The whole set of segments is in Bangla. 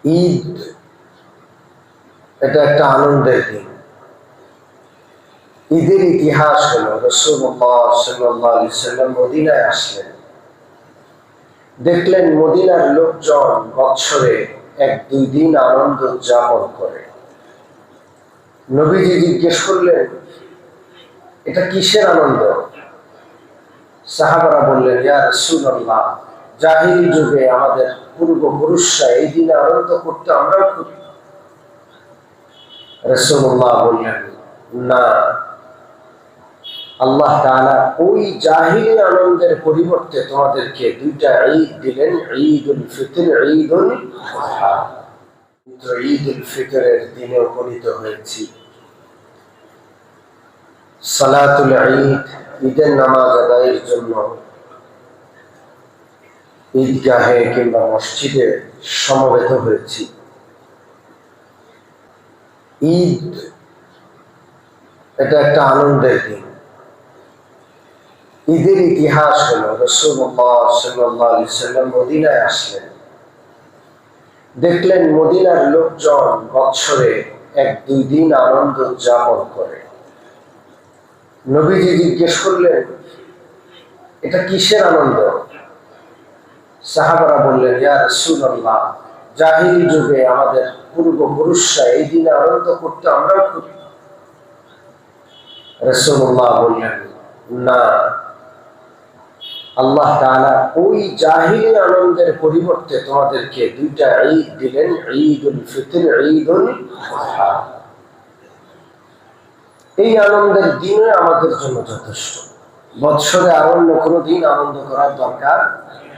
ঈদ এটা একটা আনন্দের দিন। ঈদের ইতিহাস হলো রাসূলুল্লাহ সাল্লাল্লাহু আলাইহি ওয়াসাল্লাম মদিনায় আসলেন, দেখলেন মদিনার লোকজন বছরে 1-2 দিন আনন্দ উদযাপন করে। নবীজি জিজ্ঞেস করলেন, এটা কিসের আনন্দ? সাহাবারা বললেন, ইয়া রাসূলুল্লাহ, জাহিলি যুগে আমাদের পূর্বপুরুষরা এই দিনে আনন্দ করতে, আমরাও করি। রাসূলুল্লাহ বললেন, না, আল্লাহ তাআলা ওই জাহিলি আনন্দের পরিবর্তে তোমাদেরকে 2টা ঈদ দিলেন, ঈদুল ফিতর, ঈদুল আযহা। ঈদুল ফিতরের দিনে উপনীত হয়েছি। সালাতুল ঈদ, ঈদের নামাজ আদায়ের জন্য ঈদগাহে কিংবা মসজিদে সমবেত হয়েছি। ঈদ এটা একটা আনন্দের দিন। ঈদের ইতিহাস হলো রাসূলুল্লাহ সাল্লাল্লাহু আলাইহি ওয়াসাল্লাম মদিনায় আসলেন, দেখলেন মদিনার লোকজন বছরে 1-2 দিন আনন্দ উদযাপন করে। নবীজি জিজ্ঞেস করলেন, এটা কিসের আনন্দ? সাহাবারা বললেন, ইয়া রাসূলুল্লাহ, জাহিলি যুগে আমাদের পূর্বপুরুষরা এই দিনে আনন্দ করতে, আমরাও করি। রাসূলুল্লাহ বললেন, না, আল্লাহ তাআলা ওই জাহিলি আনন্দের পরিবর্তে তোমাদেরকে 2টা ঈদ দিলেন, ঈদুল ফিতর, ঈদুল আযহা। এই আনন্দের দিনে আমাদের জন্য যথেষ্ট। বৎসরে আর অন্য কোনো দিন আনন্দ করার দরকার,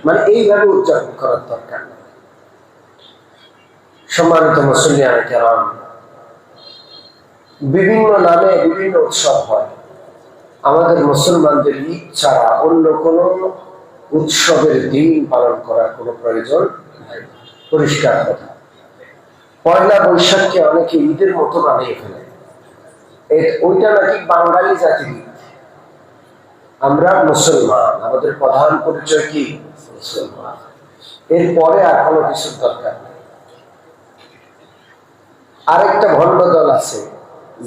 মানে এইভাবে উদযাপন করার দরকার নেই। সম্মানিত মুসলিয়ান কেরাম, বিভিন্ন নামে বিভিন্ন উৎসব হয়। আমাদের মুসলমানদের ঈদ ছাড়া অন্য কোন উৎসবের দিন পালন করার কোনো প্রয়োজন নাই। পরিষ্কার কথা। পয়লা বৈশাখকে অনেকে ঈদের মতো বানিয়ে ফেলে, ওইটা নাকি বাঙালি জাতির ঈদ। আমরা মুসলমান, আমাদের প্রধান পরিচয় কি? মুসলমান। এরপরে আর কোনো কিছুর দরকার নেই। আরেকটা ভণ্ড দল আছে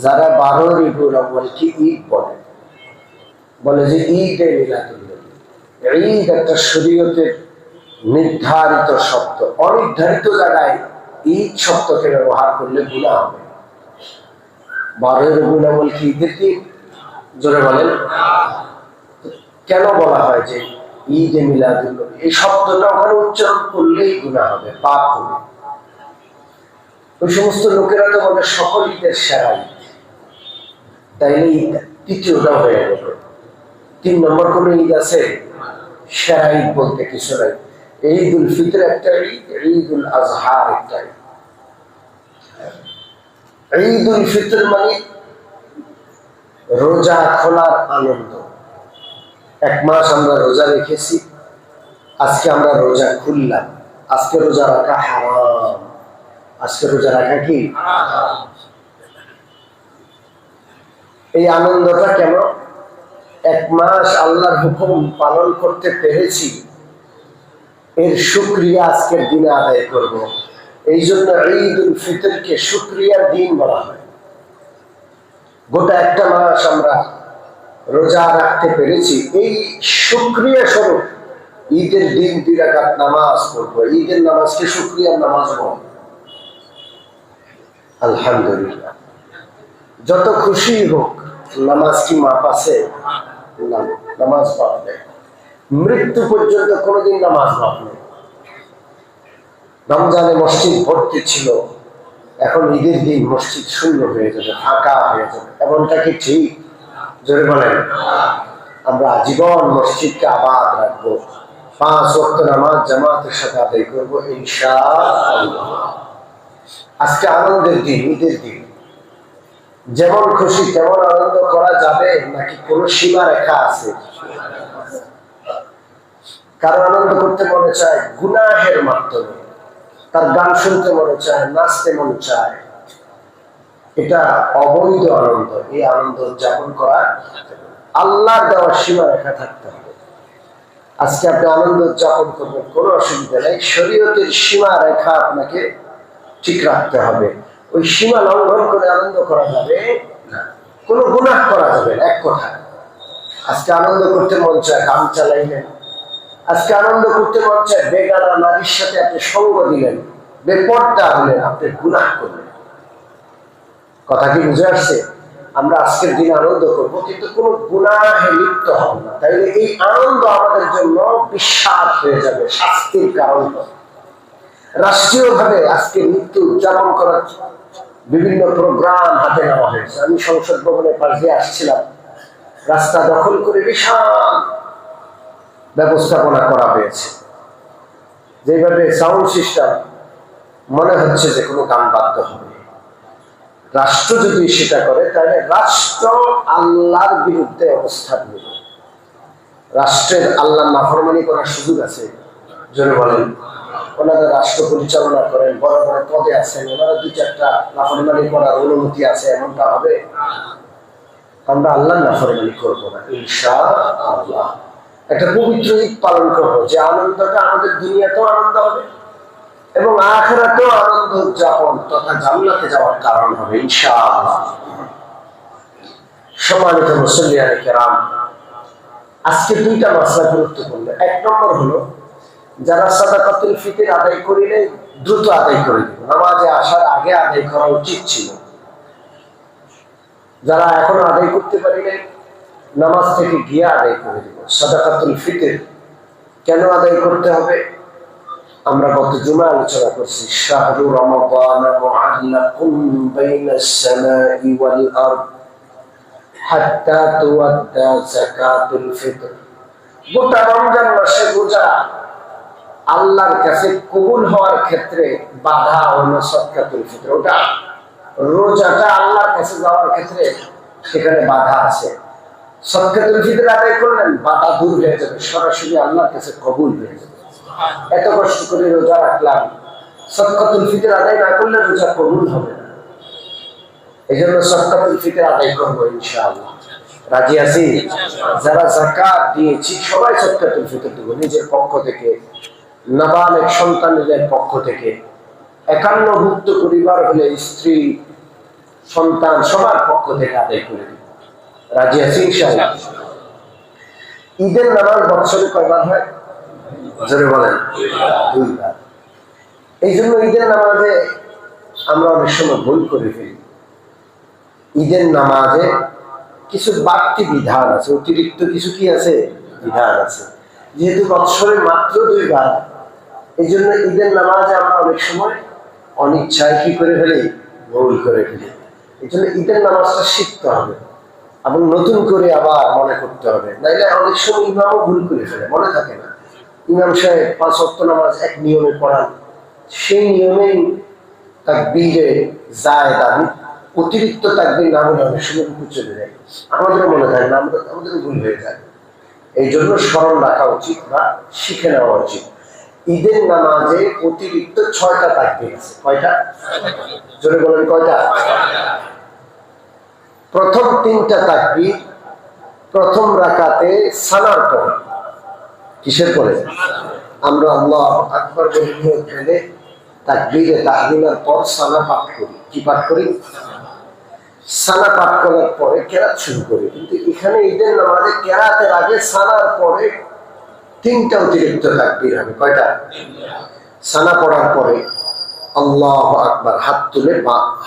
যারা 12 রবিউল আউয়ালকে ঈদ বলে যে ঈদ এ মিলাদুন্নবী। ঈদ একটা শরীয়তের নির্ধারিত শব্দ, অনির্ধারিত জায়গায় ঈদ শব্দকে ব্যবহার করলে গুনাহ হবে। 12 রবিউল আউয়াল কি ঈদের দিন? জোরে বলেন। কেন বলা হয় যে ঈদ এ মিলাদুন্নবী? এই শব্দটা ওখানে উচ্চারণ করলেই গুনাহ হবে, পাপ হবে। ওই সমস্ত লোকেরা তো বলে সকল ঈদের সেরা ঈদ, তাইলে ঈদ তৃতীয়টা হয়ে গেল। 3 নম্বর কোন ঈদ আছে? সেরা ঈদ বলতে কিছু নাই। ঈদুল ফিতর একটা ঈদ, ঈদুল আযহা একটা ঈদ। ঈদুল ফিতর মানে রোজা খোলার আনন্দ। 1 মাস আমরা রোজা রেখেছি, আজকে আমরা রোজা খুললাম। আজকে রোজা রাখা হারাম, আজকে রোজা রাখা কি? এই আনন্দটা কেন? 1 মাস আল্লাহর হুকুম পালন করতে পেরেছি, এর শুকরিয়া আজকের দিনে আদায় করব। এই জন্য ঈদুল ফিতরকে শুকরিয়ার দিন বলা হয়। গোটা 1টা মাস আমরা রোজা রাখতে পেরেছি, এই শুকরিয়া স্বরূপ ঈদের দিন 2 রাকাত নামাজ পড়বো। ঈদের নামাজকে শুকরিয়ার নামাজ বলে। আলহামদুলিল্লাহ। যত খুশি হোক, নামাজ কি মাপ আছে? নামাজ মাপ নেই। মৃত্যু পর্যন্ত কোনোদিন নামাজ মাপ নেই। রমজানে মসজিদ ভর্তি ছিল, এখন ঈদের দিন মসজিদ শূন্য হয়ে যাবে, ফাঁকা হয়ে যাবে। এমনটা কি ঠিক? জোরে বলেন। আমরা আজীবন মসজিদকে আবাদ রাখবো, 5 ওয়াক্ত নামাজ জামাতের সাথে আদায় করবো ইনশাআল্লাহ। আজকে আনন্দের দিন, ঈদের দিন। যেমন খুশি তেমন আনন্দ করা যাবে নাকি কোন সীমা রেখা আছে? কারো আনন্দ করতে মনে চায় গুনাহের মাধ্যমে, তার গান শুনতে মনে চায়, নাচতে মনে চায়, এটা অবৈধ আনন্দ। এই আনন্দ উদযাপন করা আল্লাহর দেওয়া সীমা রেখা থাকতে হবে। আজকে আপনি আনন্দ উদযাপন করবেন, কোনো অসুবিধা নেই। শরীয়তের সীমা রেখা আপনাকে ঠিক রাখতে হবে। ওই সীমা লঙ্ঘন করে আনন্দ করা যাবে না, কোনো গুনাহ করা যাবে না। এক কথা, আজকে আনন্দ করতে মন চায় গান চালাইলেন, আজকে আনন্দ করতে মন চায় বেগানা নারীর সাথে আপনি সঙ্গ দিলেন, বেপর্দা হলেন, আপনি গুনাহ করলেন। কথা কি বুঝে আসছে? আমরা আজকের দিনে আনন্দ করব, কিন্তু কোনো গুনাহে লিপ্ত হব না, তাইলে এই আনন্দ আমাদের জন্য বিশ্বাস হয়ে যাবে, শাস্তির কারণ হবে। রাষ্ট্রীয়ভাবে আজকে মৃত্যু উদযাপন করার বিভিন্ন প্রোগ্রাম হাতে নেওয়া হয়েছে। আমি সংসদ ভবনের পাশ দিয়ে আসছিলাম, রাস্তা দখল করে বিশাল ব্যবস্থাপনা করা হয়েছে, যেভাবে সাউন্ড সিস্টেম মনে হচ্ছে যে কোনো গান বাধ্য হবে। রাষ্ট্র যদি সেটা করে তাহলে রাষ্ট্র আল্লাহর বিরুদ্ধে অবস্থান নেবে। রাষ্ট্রের আল্লাহর নাফরমানি করার সুযোগ আছে? জোরে বলেন। ওনাদের রাষ্ট্র পরিচালনা করেন, বড় বড় পদে আছেন, ওনারা দুই চারটা নাফরমানি করার অনুমতি আছে, এমনটা হবে? আমরা আল্লাহর নাফরমানি করবো না ইনশাআল্লাহ। একটা পবিত্র ঈদ পালন করবো, যে আনন্দটা আমাদের দুনিয়াতেও আনন্দ হবে এবং আখিরাতেও আনন্দ উদযাপন তথা জান্নাতে যাওয়ার কারণ হবে ইনশাআল্লাহ। সম্মানিত মুসল্লিয়ানে কেরাম, আজকে দুইটা মাসলা গুরুত্বপূর্ণ। এক নম্বর হলো, যারা সাদাকাতুল ফিতর আদায় করিলে দ্রুত আদায় করে দিব, নামাজে আসার আগে আদায় করা উচিত ছিল। যারা এখনো আদায় করতে পারিলে নামাজ থেকে গিয়ে আদায় করে দিব। সাদাকাতুল ফিতর কেন আদায় করতে হবে আমরা গত জুমা আলোচনা করছি। শাহরু রমাদান মুআল্লাকুম বাইনাস সামাই ওয়াল আরদ হাত্তা তুআদ্দা যাকাতুল ফিতর। গোটা রমজান মাসে রোজা আল্লাহর কাছে কবুল হওয়ার ক্ষেত্রে বাধা হলো সাদকাতুল ফিতর। ওটা রোজাটা আল্লাহর কাছে যাওয়ার ক্ষেত্রে সেখানে বাধা আছে। সাদকাতুল ফিতর আদায় করলেন, বাধা দূর হয়ে যাবে, সরাসরি আল্লাহর কাছে কবুল হয়ে যাবে। এত কষ্ট করে রোজা রাখলাম, সাদকাতুল ফিতর আদায় না করলে রোজা কবুল হবে না। এই জন্য সাদকাতুল ফিতর আদায় করবো ইনশাআল্লাহ। রাজি আছি? যারা যাকাত দিয়েছি সবাই সাদকাতুল ফিতর দেব, নিজের পক্ষ থেকে, নাবালেগ সন্তানদের পক্ষ থেকে, একান্নভুক্ত পরিবার হলে স্ত্রী সন্তান সবার পক্ষ থেকে আদায় করে দেব। রাজি আছি ইনশাআল্লাহ? ঈদের নামাজ বছরে কয়বার হয়? জোরে বলেন। দুইবার। এই জন্য ঈদের নামাজে আমরা অনেক সময় ভুল করে ফেলি। ঈদের নামাজে কিছু বাড়তি বিধান আছে, অতিরিক্ত কিছু কি আছে? বিধান আছে। যেহেতু বছরে মাত্র দুইবার, এই জন্য ঈদের নামাজে আমরা অনেক সময় অনিচ্ছায় কি করে ফেলি? ভুল করে ফেলি। এই জন্য ঈদের নামাজটা শিখতে হবে এবং নতুন করে আবার মনে করতে হবে, নাইলে অনেক সময় ইমামও ভুল করে ফেলে, মনে থাকে না। ইমাম সাহেব 5 ওয়াক্ত নামাজ এক নিয়মে পড়ান, সেই নিয়মেই তাকবীরে যায়, দাবি অতিরিক্ত তাকবীর না হলে অনেক সময় রুকু চলে যায়, আমাদেরও মনে থাকে না, আমাদেরও ভুল হয়ে যায়। এই জন্য স্মরণ রাখা উচিত বা শিখে নেওয়া উচিত। ঈদের নামাজে অতিরিক্ত 6টা তাকবীর আছে। কয়টা? জোরে বলেন কয়টা? প্রথম 3টা তাকবীর প্রথম রাকাতে সানার পরে। কিসের পরে? আমরা আল্লাহু আকবার বলে নিয়ত করে তাকবীরে তাহলিমার পর সানা পাঠ করি। কি পাঠ করি? সানা পাঠ করার পরে কেরাত শুরু করি। কিন্তু এখানে ঈদের নামাজে কেরাতের আগে সানার পরে 3টা অতিরিক্ত তাকবীর হবে। কয়টা? সানা পড়ার পরে আল্লাহু আকবার,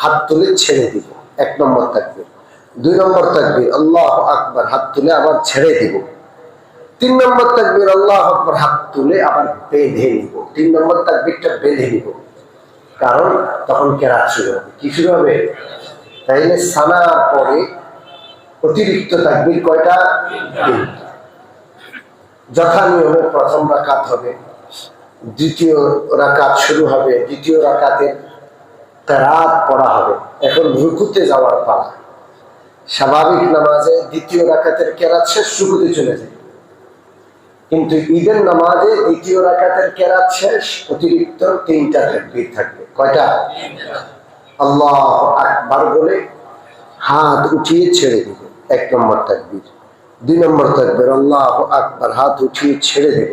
হাত তুলে ছেড়ে দিব, 1 নম্বর তাকবীর। 2 নম্বর তাকবীর আল্লাহু আকবার, হাত তুলে আবার ছেড়ে দিব। 3 নম্বর তাকবীর আল্লাহু আকবার, হাত তুলে আবার বেঁধে নিব। 3 নম্বর তাকবীরটা বেঁধে নিব, কারণ তখন কেরাত শুরু হবে। কি শুরু হবে? তাইলে সানার পরে অতিরিক্ত তাকবীর কয়টা? 3টা। যথা নিয়মে প্রথম রাকাত হবে, দ্বিতীয় রাকাত শুরু হবে, দ্বিতীয় রাকাতের কেরাত পড়া হবে। এখন রুকুতে যাওয়ার পালা। স্বাভাবিক নামাজে দ্বিতীয় রাকাতের কেরাত শেষ, রুকুতে চলে যায়। কিন্তু ঈদের নামাজে দ্বিতীয় রাকাতের কেরাত শেষ, অতিরিক্ত 3টা তাকবীর থাকবে। কয়টা? আল্লাহু আকবার বলে হাত উঠিয়ে ছেড়ে দিব, 1 নম্বর তাকবীর। 2 নম্বর তাকবীর আল্লাহু আকবার, হাত উঠিয়ে ছেড়ে দেব।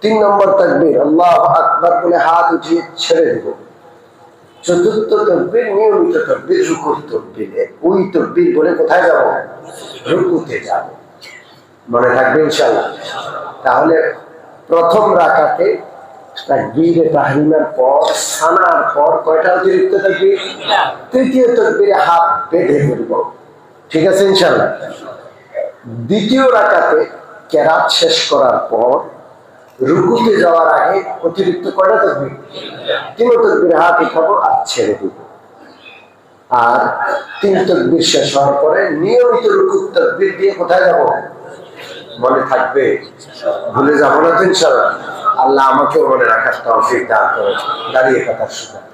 3 নম্বর তাকবীর আল্লাহু আকবার বলে হাত উঠিয়ে ছেড়ে দেব। চতুর্থ তকবীর নিয়মিত তকবীর, রুকুর তকবীরে। ওই তকবীর বলে কোথায় যাব? রুকুতে যাব। মনে থাকবে ইনশাআল্লাহ? তাহলে প্রথম রাকাতে তাকবীরে তাহরিমার পর, সানার পর কয়টা অতিরিক্ত তাকবীর? তৃতীয় তাকবীরে হাত বেঁধে ফেলব। ঠিক আছে ইনশাআল্লাহ? দ্বিতীয় রাকাতে কেরাত শেষ করার পর রুকুতে যাওয়ার আগে অতিরিক্ত কয়টা তাকবীর? 3 তাকবীরে হাত উঠাবো আর ছেড়ে দিব। আর 3 তাকবীর শেষ হওয়ার পরে নিয়মিত রুকুর তাকবীর দিয়ে কোথায় যাব? মনে থাকবে? ভুলে যাবো না তো ইনশাআল্লাহ? আল্লাহ আমাকেও মনে রাখার তৌফিক দান করেন। দাঁড়িয়ে কথা শুনুন।